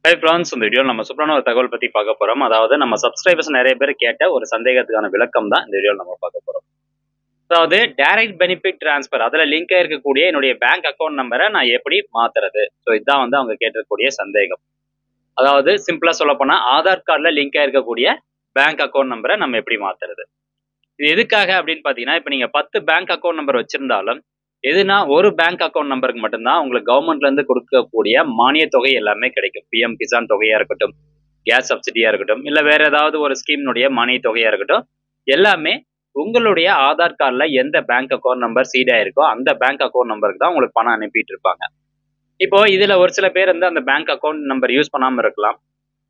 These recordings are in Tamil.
ஹை ஃப்ரெண்ட்ஸ், இந்த வீடியோவில் நம்ம சூப்பரான ஒரு தகவல் பற்றி பார்க்க போகிறோம். அதாவது நம்ம சப்ஸ்கிரைபர்ஸ் நிறைய பேர் கேட்ட ஒரு சந்தேகத்துக்கான விளக்கம் தான் இந்த வீடியோவில் நம்ம பார்க்க போகிறோம். அதாவது டைரக்ட் பெனிஃபிட் டிரான்ஸ்ஃபர் அதில் லிங்காக இருக்கக்கூடிய என்னுடைய பேங்க் அக்கௌண்ட் நம்பரை நான் எப்படி மாற்றுறது? ஸோ இதுதான் வந்து அவங்க கேட்டிருக்கக்கூடிய சந்தேகம். அதாவது சிம்பிளாக சொல்லப்போனால் ஆதார் கார்டில் லிங்காக இருக்கக்கூடிய பேங்க் அக்கௌண்ட் நம்பரை நம்ம எப்படி மாற்றுறது? இது எதுக்காக அப்படின்னு பார்த்தீங்கன்னா, இப்போ நீங்கள் 10 பேங்க் அக்கௌண்ட் நம்பர் வச்சுருந்தாலும் எதுனா ஒரு பேங்க் அக்கௌண்ட் நம்பருக்கு மட்டும்தான் உங்களுக்கு கவர்மெண்ட்லேருந்து கொடுக்கக்கூடிய மானிய தொகை எல்லாமே கிடைக்கும். பிஎம் கிசான் தொகையாக இருக்கட்டும், கேஸ் சப்சிடியாக இருக்கட்டும், இல்லை வேற ஏதாவது ஒரு ஸ்கீம்னுடைய மானிய தொகையாக இருக்கட்டும், எல்லாமே உங்களுடைய ஆதார் கார்டில் எந்த பேங்க் அக்கௌண்ட் நம்பர் சீட் ஆயிருக்கோ அந்த பேங்க் அக்கௌண்ட் நம்பருக்கு தான் உங்களுக்கு பணம் அனுப்பிட்டு இருப்பாங்க. இப்போ இதில் ஒரு சில பேர் வந்து அந்த பேங்க் அக்கௌண்ட் நம்பர் யூஸ் பண்ணாமல் இருக்கலாம்,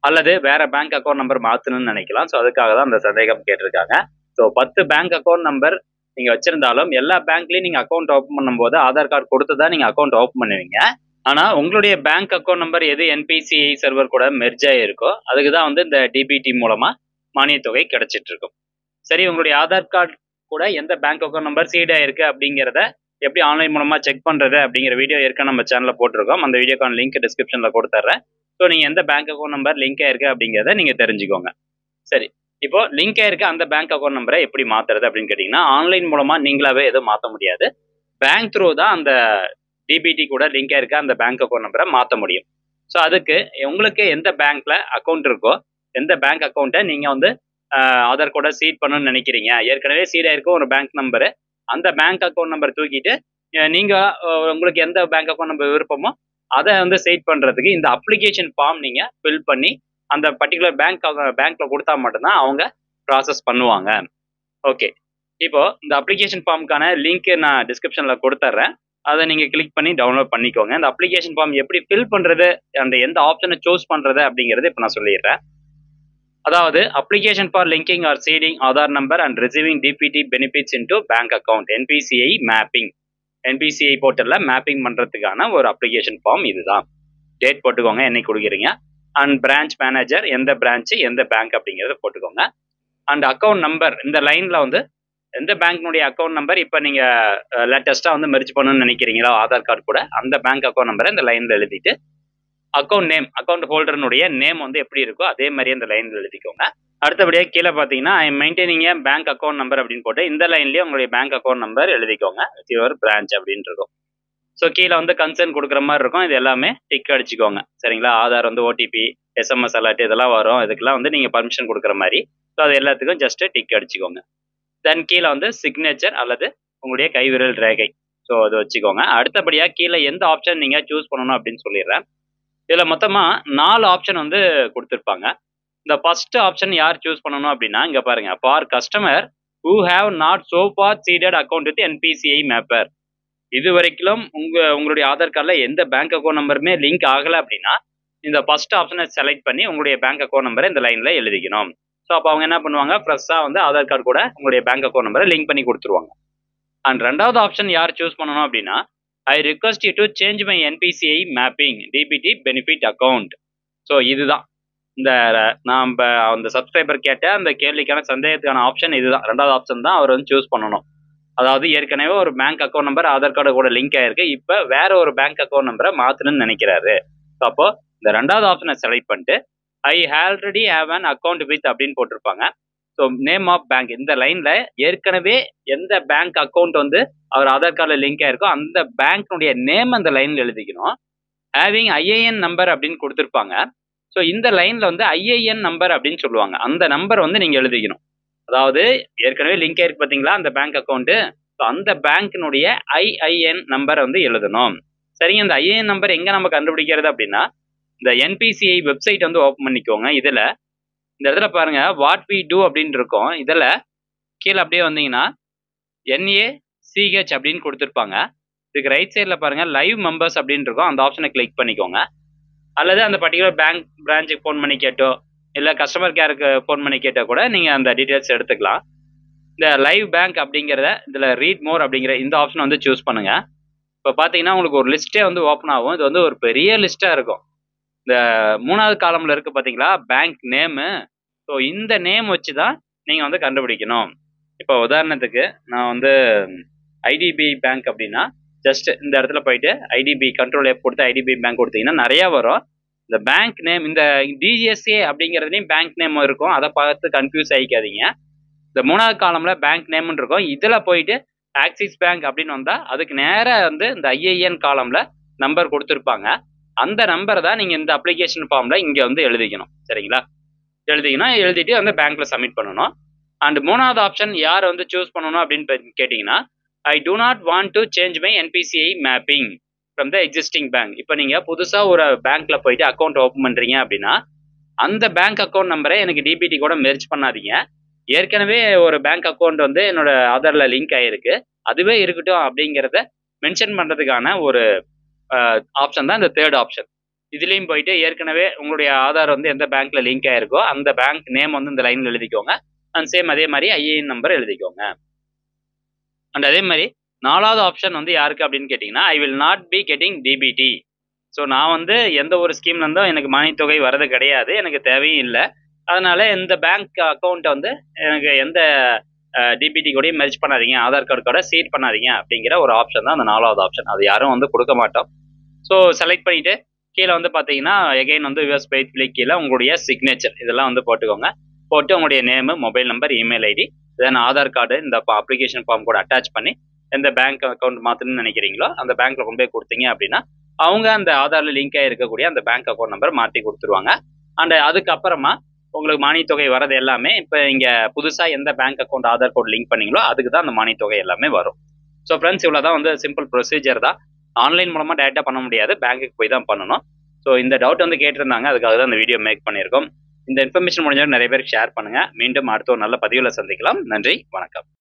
அல்லது வேற பேங்க் அக்கௌண்ட் நம்பர் மாற்றணும்னு நினைக்கலாம். ஸோ அதுக்காக தான் அந்த சந்தேகம் கேட்டிருக்காங்க. ஸோ 10 பேங்க் அக்கௌண்ட் நம்பர் நீங்க வச்சிருந்தாலும் எல்லா பேங்க்லயும் நீங்க அக்கௌண்ட் ஓப்பன் பண்ணும்போது ஆதார் கார்டு கொடுத்து தான் நீங்க அக்கௌண்ட் ஓப்பன் பண்ணுவீங்க. ஆனா உங்களுடைய பேங்க் அக்கௌண்ட் நம்பர் எது என்பிசிஐ சர்வர் கூட மெர்ஜ் ஆயிருக்கோ அதுக்கு தான் வந்து இந்த டிபிடி மூலமா மானிய தொகை கிடைச்சிட்டு இருக்கும். சரி, உங்களுடைய ஆதார் கார்டு கூட எந்த பேங்க் அக்கௌண்ட் நம்பர் சீட் ஆயிருக்கு அப்படிங்கிறத எப்படி ஆன்லைன் மூலமா செக் பண்றது அப்படிங்கிற வீடியோ ஏற்கனவே நம்ம சேனல்ல போட்டிருக்கோம். அந்த வீடியோக்கான லிங்க் டிஸ்கிரிப்ஷன்ல கொடுத்துட்றேன். ஸோ நீங்க எந்த பேங்க் அக்கௌண்ட் நம்பர் லிங்க் ஆயிருக்கு அப்படிங்கிறத நீங்க தெரிஞ்சுக்கோங்க. சரி, இப்போ லிங்க் ஆயிருக்க அந்த பேங்க் அக்கௌண்ட் நம்பரை எப்படி மாத்துறது அப்படின்னு கேட்டீங்கன்னா, ஆன்லைன் மூலமா நீங்களாவே எதுவும் மாற்ற முடியாது. பேங்க் த்ரூ தான் அந்த டிபிடி கூட லிங்க் ஆயிருக்க அந்த பேங்க் அக்கௌண்ட் நம்பரை மாற்ற முடியும். ஸோ அதுக்கு உங்களுக்கு எந்த பேங்க்ல அக்கௌண்ட் இருக்கோ, எந்த பேங்க் அக்கௌண்ட்டை நீங்க வந்து ஆதார் கூட சீட் பண்ணணும்னு நினைக்கிறீங்க, ஏற்கனவே சீட் ஆயிருக்கும் ஒரு பேங்க் நம்பரு, அந்த பேங்க் அக்கௌண்ட் நம்பர் தூக்கிட்டு நீங்க உங்களுக்கு எந்த பேங்க் அக்கௌண்ட் நம்பர் விருப்பமோ அதை வந்து சீட் பண்றதுக்கு இந்த அப்ளிகேஷன் ஃபார்ம் நீங்க ஃபில் பண்ணி அந்த பர்டிகுலர் பேங்க்ல கொடுத்தா மட்டும்தான் அவங்க ப்ராசஸ் பண்ணுவாங்க. ஓகே, இப்போ இந்த அப்ளிகேஷன் ஃபார்முக்கான லிங்க் நான் டிஸ்கிரிப்ஷன்ல கொடுத்துட்றேன். அதை நீங்க கிளிக் பண்ணி டவுன்லோட் பண்ணிக்கோங்க. இந்த அப்ளிகேஷன் ஃபார்ம் எப்படி ஃபில் பண்றது, அந்த எந்த ஆப்ஷனை சூஸ் பண்றது அப்படிங்கறது இப்போ நான் சொல்லிடுறேன். அதாவது application for linking or seeding Aadhaar number and receiving DBT benefits into bank account NPCI mapping. NPCI போர்ட்டல்ல மேப்பிங் பண்றதுக்கான ஒரு அப்ளிகேஷன் ஃபார்ம் இதுதான். டேட் போட்டுக்கோங்க, என்னைக்கு கொடுக்குறீங்க, அண்ட் பிரான்ச் மேனேஜர் எந்த பிரான்ச் எந்த பேங்க் அப்படிங்கிறத போட்டுக்கோங்க. அண்ட் அக்கௌண்ட் நம்பர் இந்த லைன்ல வந்து எந்த பேங்க்னுடைய அக்கௌண்ட் நம்பர் இப்போ நீங்க லேட்டஸ்டா வந்து மெர்ஜ் பண்ணணும்னு நினைக்கிறீங்களோ ஆதார் கார்டு கூட அந்த பேங்க் அக்கௌண்ட் நம்பரை இந்த லைன்ல எழுதிட்டு அக்கௌண்ட் நேம், அக்கௌண்ட் ஹோல்டர்னுடைய நேம் வந்து எப்படி இருக்கோ அதே மாதிரி அந்த லைன்ல எழுதிக்கோங்க. அடுத்தபடியாக கீழே பார்த்தீங்கன்னா ஐ மெயின்டைனிங் ஏ பேங்க் அக்கௌண்ட் நம்பர் அப்படின்னு போட்டு இந்த லைன்லயே உங்களுடைய பேங்க் அக்கௌண்ட் நம்பர் எழுதிக்கோங்க. யுவர் பிரான்ச் அப்படின்னு இருக்கும். ஸோ கீழே வந்து கன்சர்ன் கொடுக்குற மாதிரி இருக்கும். இது எல்லாமே டிக் அடிச்சுக்கோங்க. சரிங்களா? ஆதார் வந்து ஓடிபி, எஸ்எம்எஸ் அலர்ட் இதெல்லாம் வரும். இதுக்கெல்லாம் வந்து நீங்கள் பர்மிஷன் கொடுக்குற மாதிரி. ஸோ அது எல்லாத்துக்கும் ஜஸ்ட் டிக் அடிச்சுக்கோங்க. தென் கீழே வந்து சிக்னேச்சர் அல்லது உங்களுடைய கைவிரல் ரேகை, ஸோ அது வச்சுக்கோங்க. அடுத்தபடியாக கீழே எந்த ஆப்ஷன் நீங்கள் சூஸ் பண்ணணும் அப்படின்னு சொல்லிடுறேன். இதில் மொத்தமாக 4 ஆப்ஷன் வந்து கொடுத்துருப்பாங்க. இந்த ஃபர்ஸ்ட் ஆப்ஷன் யார் சூஸ் பண்ணணும் அப்படின்னா, இங்கே பாருங்க, for customer who have not so for seeded account with NPCI mapper. இது வரைக்கும் உங்களுடைய ஆதார் கார்டில் எந்த பேங்க் அக்கௌண்ட் நம்பருமே லிங்க் ஆகலை அப்படின்னா இந்த ஃபர்ஸ்ட் ஆப்ஷனை செலக்ட் பண்ணி உங்களுடைய பேங்க் அக்கௌண்ட் நம்பரை இந்த லைனில் எழுதிக்கணும். ஸோ அப்போ அவங்க என்ன பண்ணுவாங்க, ஃப்ரெஷ்ஷாக வந்து ஆதார் கார்டு கூட உங்களுடைய பேங்க் அக்கௌண்ட் நம்பரை லிங்க் பண்ணி கொடுத்துருவாங்க. அண்ட் ரெண்டாவது ஆப்ஷன் யார் சூஸ் பண்ணணும் அப்படின்னா, I request you to change my NPCI mapping DBT benefit account. So இதுதான் இந்த நாம் அந்த சப்ஸ்கிரைபர் கேட்ட அந்த கேள்விக்கான சந்தேகத்துக்கான ஆப்ஷன் இதுதான். ரெண்டாவது ஆப்ஷன் தான் அவர் வந்து சூஸ் பண்ணணும். அதாவது ஏற்கனவே ஒரு bank account number Aadhaar card கூட லிங்க் ஆயிருக்கு, இப்போ வேற ஒரு பேங்க் அக்கௌண்ட் நம்பரை மாற்றணும்னு நினைக்கிறாரு. அப்போ இந்த ரெண்டாவது ஆப்ஷனை செலக்ட் பண்ணிட்டு I already have an account with அப்படின்னு போட்டிருப்பாங்க. ஸோ நேம் ஆஃப் பேங்க் இந்த லைன்ல ஏற்கனவே எந்த பேங்க் அக்கௌண்ட் வந்து அவர் ஆதார் கார்டில் லிங்க் ஆயிருக்கோ அந்த பேங்க்னுடைய நேம் அந்த லைன்ல எழுதிக்கணும். ஹேவிங் ஐஏஎன் நம்பர் அப்படின்னு கொடுத்துருப்பாங்க. ஸோ இந்த லைன்ல வந்து ஐஏஎன் நம்பர் அப்படின்னு சொல்லுவாங்க. அந்த நம்பர் வந்து நீங்க எழுதிக்கணும். அதாவது ஏற்கனவே லிங்க் ஆயிருக்கு பார்த்தீங்களா அந்த பேங்க் அக்கௌண்ட்டு, ஸோ அந்த பேங்க்கினுடைய ஐஐஎன் நம்பரை வந்து எழுதணும். சரிங்க, இந்த ஐஏஎன் நம்பர் எங்கே நம்ம கண்டுபிடிக்கிறது அப்படின்னா, இந்த என்பிசிஐ வெப்சைட் வந்து ஓப்பன் பண்ணிக்கோங்க. இதில் இந்த இடத்துல பாருங்க வாட் வி டூ அப்படின்னு இருக்கும். இதில் கீழே அப்படியே வந்தீங்கன்னா NACH அப்படின்னு கொடுத்துருப்பாங்க. இதுக்கு ரைட் சைடில் பாருங்க லைவ் மெம்பர்ஸ் அப்படின்னு இருக்கும். அந்த ஆப்ஷனை கிளிக் பண்ணிக்கோங்க. அல்லது அந்த பர்டிகுலர் பேங்க் பிரான்ச்சுக்கு ஃபோன் பண்ணி கேட்டோ இல்லை கஸ்டமர் கேருக்கு ஃபோன் பண்ணி கேட்டால் கூட நீங்கள் அந்த டீட்டெயில்ஸ் எடுத்துக்கலாம். இந்த லைவ் பேங்க் அப்படிங்கிறத இதில் ரீட் மோர் அப்படிங்கிற இந்த ஆப்ஷன் வந்து சூஸ் பண்ணுங்க. இப்போ பார்த்தீங்கன்னா உங்களுக்கு ஒரு லிஸ்ட்டே வந்து ஓப்பன் ஆகும். இது வந்து ஒரு பெரிய லிஸ்ட்டாக இருக்கும். இந்த 3வது காலமில் இருக்குது பார்த்தீங்களா பேங்க் நேமு. ஸோ இந்த நேம் வச்சு தான் நீங்கள் வந்து கண்டுபிடிக்கணும். இப்போ உதாரணத்துக்கு நான் வந்து ஐடிபிஐ பேங்க் அப்படின்னா ஜஸ்ட் இந்த இடத்துல போயிட்டு ஐடிபி கண்ட்ரோல் ஆப் கொடுத்து ஐடிபிஐ பேங்க் கொடுத்தீங்கன்னா நிறையா வரும். இந்த பேங்க் நேம், இந்த டிஎஸ்ஏ அப்படிங்கிறதுலையும் பேங்க் நேம் இருக்கும், அதை பார்த்து கன்ஃபியூஸ் ஆகிக்காதீங்க. இந்த 3வது காலம்ல பேங்க் நேம்னு இருக்கும். இதுல போயிட்டு ஆக்சிஸ் பேங்க் அப்படின்னு வந்தா அதுக்கு நேரா வந்து இந்த ஐஐஎன் காலம்ல நம்பர் கொடுத்துருப்பாங்க. அந்த நம்பர் தான் நீங்க இந்த அப்ளிகேஷன் ஃபார்ம்ல இங்க வந்து எழுதிக்கணும். சரிங்களா? எழுதிட்டு வந்து பேங்க்ல சப்மிட் பண்ணணும். அண்ட் 3வது ஆப்ஷன் யார் வந்து சூஸ் பண்ணணும் அப்படின்னு கேட்டீங்கன்னா, I do not want to change my NPCI mapping from the existing bank. இப்போ நீங்க புதுசா ஒரு பேங்க்ல போயிட்டு அக்கௌண்ட் ஓப்பன் பண்றீங்க அப்படின்னா, அந்த பேங்க் அக்கௌண்ட் நம்பரை எனக்கு டிபிடி கூட மெர்ஜ் பண்ணாதீங்க. ஏற்கனவே ஒரு பேங்க் அக்கௌண்ட் வந்து என்னோட ஆதார்ல லிங்க் ஆயிருக்கு, அதுவே இருக்கட்டும் அப்படிங்கிறத மென்ஷன் பண்றதுக்கான ஒரு ஆப்ஷன் தான் இந்த 3rd ஆப்ஷன். இதுலயும் போயிட்டு ஏற்கனவே உங்களுடைய ஆதார் வந்து எந்த பேங்க்ல லிங்க் ஆயிருக்கோ அந்த பேங்க் நேம் வந்து இந்த லைன்ல எழுதிக்கோங்க. அண்ட் சேம் அதே மாதிரி ஐஏஎன் நம்பர் எழுதிக்கோங்க. அண்ட் அதே மாதிரி 4வது ஆப்ஷன் வந்து யாருக்கு அப்படின்னு கேட்டீங்கன்னா, I will not be getting DBT. So நான் வந்து எந்த ஒரு ஸ்கீம்ல இருந்தும் எனக்கு மானியத்தொகை வர்றது கிடையாது, எனக்கு தேவையும் இல்லை. அதனால இந்த பேங்க் அக்கௌண்ட்டை வந்து எனக்கு எந்த டிபிடி கூடயும் மெர்ஜ் பண்ணாதீங்க, ஆதார் கார்டு கூட சீட் பண்ணாதீங்க அப்படிங்கிற ஒரு ஆப்ஷன் தான் அந்த 4வது ஆப்ஷன். அது யாரும் வந்து கொடுக்க மாட்டோம். ஸோ செலக்ட் பண்ணிட்டு கீழே வந்து பார்த்தீங்கன்னா எகைன் வந்து யுஎஸ் ஃபெய்த்ஃபுல்லி கீழே உங்களுடைய சிக்னேச்சர் இதெல்லாம் வந்து போட்டுக்கோங்க. போட்டு உங்களுடைய name, mobile number, email ID, then Aadhaar card இந்த அப்ளிகேஷன் ஃபார்ம் கூட அட்டாச் பண்ணி எந்த பேங்க் அக்கௌண்ட் மாற்றணும்னு நினைக்கிறீங்களோ அந்த பேங்க்ல கொண்டு போய் கொடுத்தீங்க அப்படின்னா அவங்க அந்த ஆதார்ல லிங்க் ஆகிருக்கக்கூடிய அந்த பேங்க் அக்கௌண்ட் நம்பர் மாற்றி கொடுத்துருவாங்க. அண்ட் அதுக்கப்புறமா உங்களுக்கு மானியத்தொகை வரது எல்லாமே இப்போ இங்கே புதுசாக எந்த bank account Aadhaar code link பண்ணீங்களோ அதுக்கு தான் அந்த மானியத்தொகை எல்லாமே வரும். ஸோ ஃப்ரெண்ட்ஸ், இவ்வளோ தான் வந்து சிம்பிள் ப்ரொசீஜர் தான். ஆன்லைன் மூலமாக டேரெக்டாக பண்ண முடியாது, பேங்க்குக்கு போய் தான் பண்ணணும். ஸோ இந்த டவுட் வந்து கேட்டிருந்தாங்க, அதுக்காக தான் இந்த வீடியோ மேக் பண்ணியிருக்கோம். இந்த இன்ஃபர்மேஷன் முடிஞ்சாலும் நிறைய பேருக்கு ஷேர் பண்ணுங்க. மீண்டும் அடுத்த ஒரு நல்ல பதிவில் சந்திக்கலாம். நன்றி, வணக்கம்.